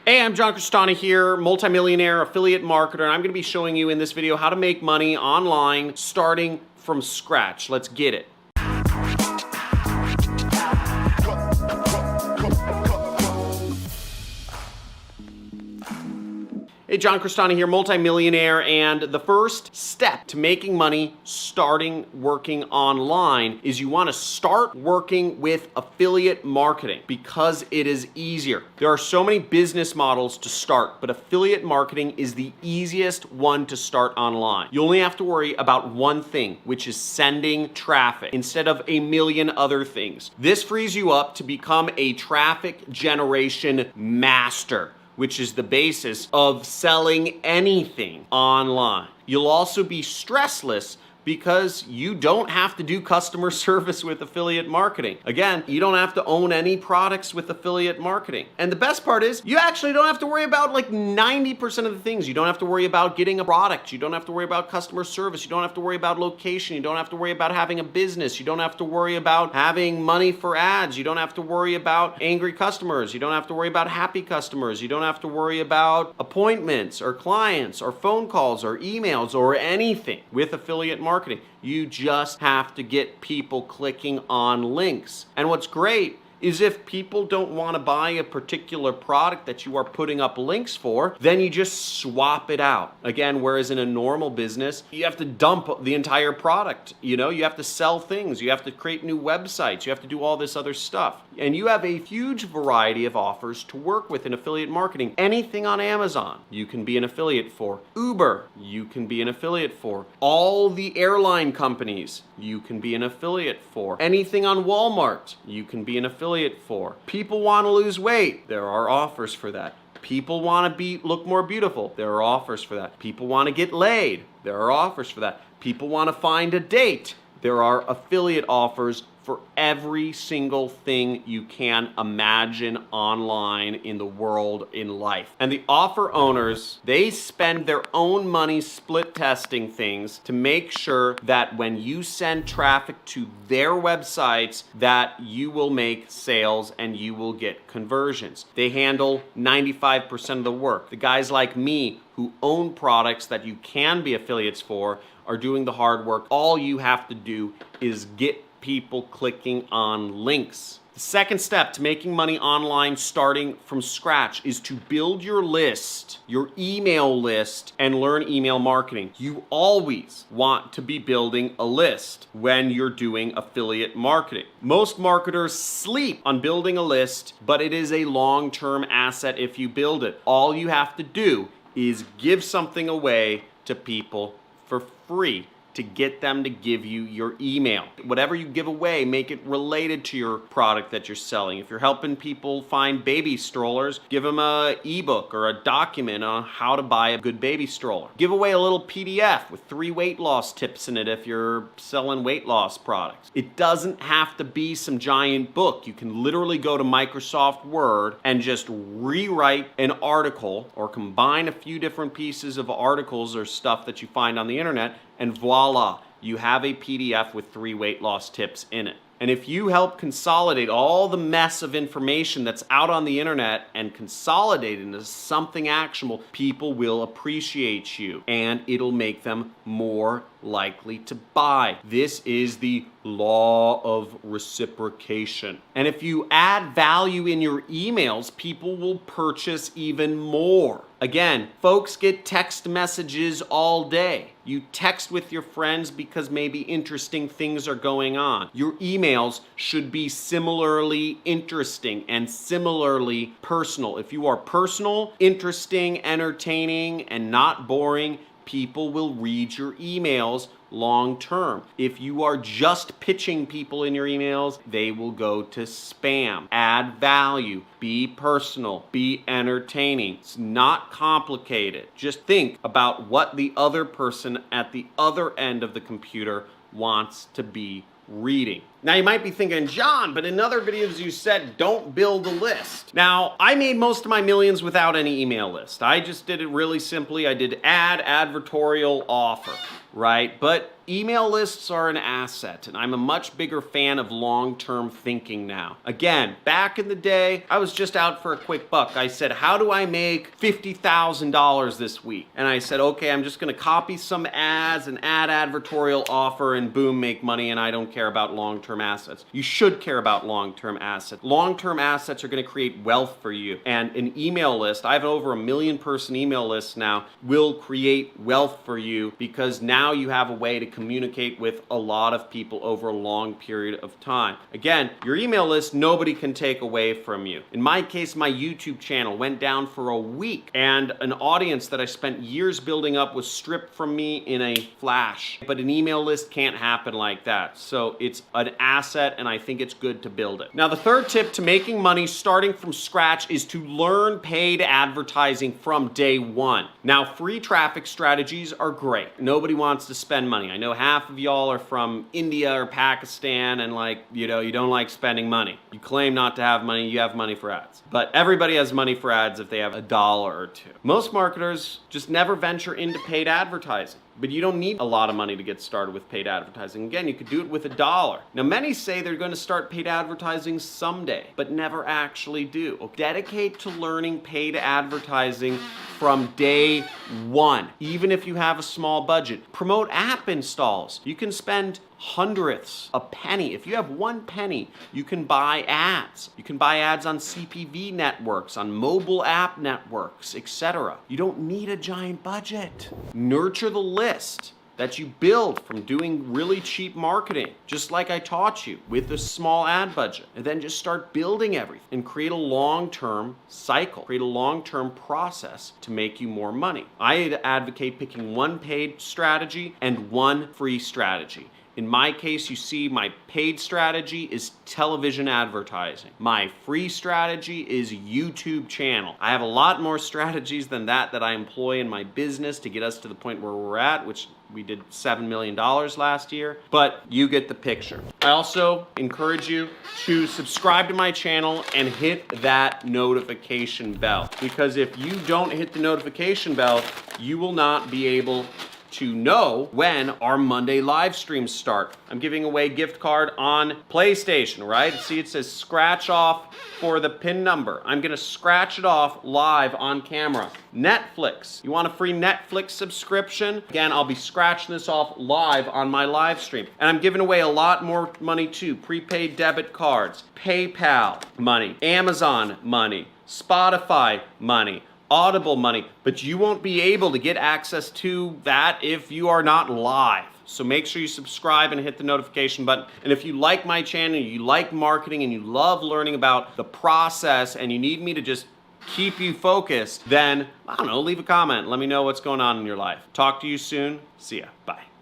Hey, I'm John Crestani here, multimillionaire affiliate marketer, and I'm going to be showing you in this video how to make money online starting from scratch. Let's get it. Hey, John Crestani here, multimillionaire, and the first step to making money starting working online is you want to start working with affiliate marketing because it is easier. There are so many business models to start, but affiliate marketing is the easiest one to start online. You only have to worry about one thing, which is sending traffic instead of a million other things. This frees you up to become a traffic generation master, which is the basis of selling anything online. You'll also be stressless because you don't have to do customer service with affiliate marketing. Again, you don't have to own any products with affiliate marketing. And the best part is you actually don't have to worry about like 90% of the things. You don't have to worry about getting a product. You don't have to worry about customer service. You don't have to worry about location. You don't have to worry about having a business. You don't have to worry about having money for ads. You don't have to worry about angry customers. You don't have to worry about happy customers. You don't have to worry about appointments or clients or phone calls or emails or anything with affiliate marketing. You just have to get people clicking on links. And what's great is if people don't want to buy a particular product that you are putting up links for, then you just swap it out. Again, whereas in a normal business, you have to dump the entire product. You have to sell things, you have to create new websites, you have to do all this other stuff. And you have a huge variety of offers to work with in affiliate marketing. Anything on Amazon, you can be an affiliate for. Uber, you can be an affiliate for. All the airline companies, you can be an affiliate for. Anything on Walmart, you can be an affiliate for. People want to lose weight, there are offers for that. People want to look more beautiful, there are offers for that. People want to get laid, there are offers for that. People want to find a date, there are affiliate offers for every single thing you can imagine online in the world, in life. And the offer owners, they spend their own money split testing things to make sure that when you send traffic to their websites, that you will make sales and you will get conversions. They handle 95% of the work. The guys like me who own products that you can be affiliates for are doing the hard work. All you have to do is get people clicking on links. The second step to making money online starting from scratch is to build your list, your email list, and learn email marketing. You always want to be building a list when you're doing affiliate marketing. Most marketers sleep on building a list, but it is a long-term asset if you build it. All you have to do is give something away to people for free to get them to give you your email. Whatever you give away, make it related to your product that you're selling. If you're helping people find baby strollers, give them an ebook or a document on how to buy a good baby stroller. Give away a little PDF with 3 weight loss tips in it if you're selling weight loss products. It doesn't have to be some giant book. You can literally go to Microsoft Word and just rewrite an article or combine a few different pieces of articles or stuff that you find on the internet, and voila, you have a PDF with 3 weight loss tips in it. And if you help consolidate all the mess of information that's out on the internet and consolidate it into something actionable, people will appreciate you and it'll make them more likely to buy. This is the law of reciprocation. And if you add value in your emails, people will purchase even more. Again, folks get text messages all day. You text with your friends because maybe interesting things are going on. Your emails should be similarly interesting and similarly personal. If you are personal, interesting, entertaining, and not boring, people will read your emails long term. If you are just pitching people in your emails, they will go to spam. Add value, be personal, be entertaining. It's not complicated. Just think about what the other person at the other end of the computer wants to be reading. Now you might be thinking, John, but in other videos you said don't build a list. Now, I made most of my millions without any email list. I just did it really simply. I did advertorial offer. right? But email lists are an asset, and I'm a much bigger fan of long-term thinking now. Again, back in the day, I was just out for a quick buck. I said, how do I make $50,000 this week? And I said, okay, I'm just gonna copy some ads and add advertorial offer and boom, make money, and I don't care about long-term assets. You should care about long-term assets. Long-term assets are gonna create wealth for you. And an email list, I have over 1 million person email list now, will create wealth for you because now you have a way to communicate with a lot of people over a long period of time. Again, your email list, nobody can take away from you. In my case, my YouTube channel went down for a week, and an audience that I spent years building up was stripped from me in a flash. But an email list can't happen like that. So it's an asset, and I think it's good to build it. Now, the third tip to making money starting from scratch is to learn paid advertising from day one. Now, free traffic strategies are great. Nobody wants to spend money. I know half of y'all are from India or Pakistan and you don't like spending money. You claim not to have money, you have money for ads. But everybody has money for ads if they have $1 or $2. Most marketers just never venture into paid advertising. But you don't need a lot of money to get started with paid advertising. Again, you could do it with $1. Now, many say they're going to start paid advertising someday, but never actually do. Dedicate to learning paid advertising from day one, even if you have a small budget. Promote app installs. You can spend hundredths, a penny. If you have 1 penny, you can buy ads. You can buy ads on CPV networks, on mobile app networks, etc. You don't need a giant budget. Nurture the list that you build from doing really cheap marketing, just like I taught you, with a small ad budget. And then just start building everything and create a long-term cycle, create a long-term process to make you more money. I advocate picking 1 paid strategy and 1 free strategy. In my case, you see my paid strategy is television advertising. My free strategy is YouTube channel. I have a lot more strategies than that I employ in my business to get us to the point where we're at, which we did $7 million last year, but you get the picture. I also encourage you to subscribe to my channel and hit that notification bell, because if you don't hit the notification bell, you will not be able to know when our Monday live streams start. I'm giving away a gift card on PlayStation, right? See, it says scratch off for the PIN number. I'm gonna scratch it off live on camera. Netflix, you want a free Netflix subscription? Again, I'll be scratching this off live on my live stream. And I'm giving away a lot more money too. Prepaid debit cards, PayPal money, Amazon money, Spotify money, Audible money, but you won't be able to get access to that if you are not live. So make sure you subscribe and hit the notification button. And if you like my channel, you like marketing, and you love learning about the process, and you need me to just keep you focused, then, I don't know, leave a comment. Let me know what's going on in your life. Talk to you soon. See ya. Bye.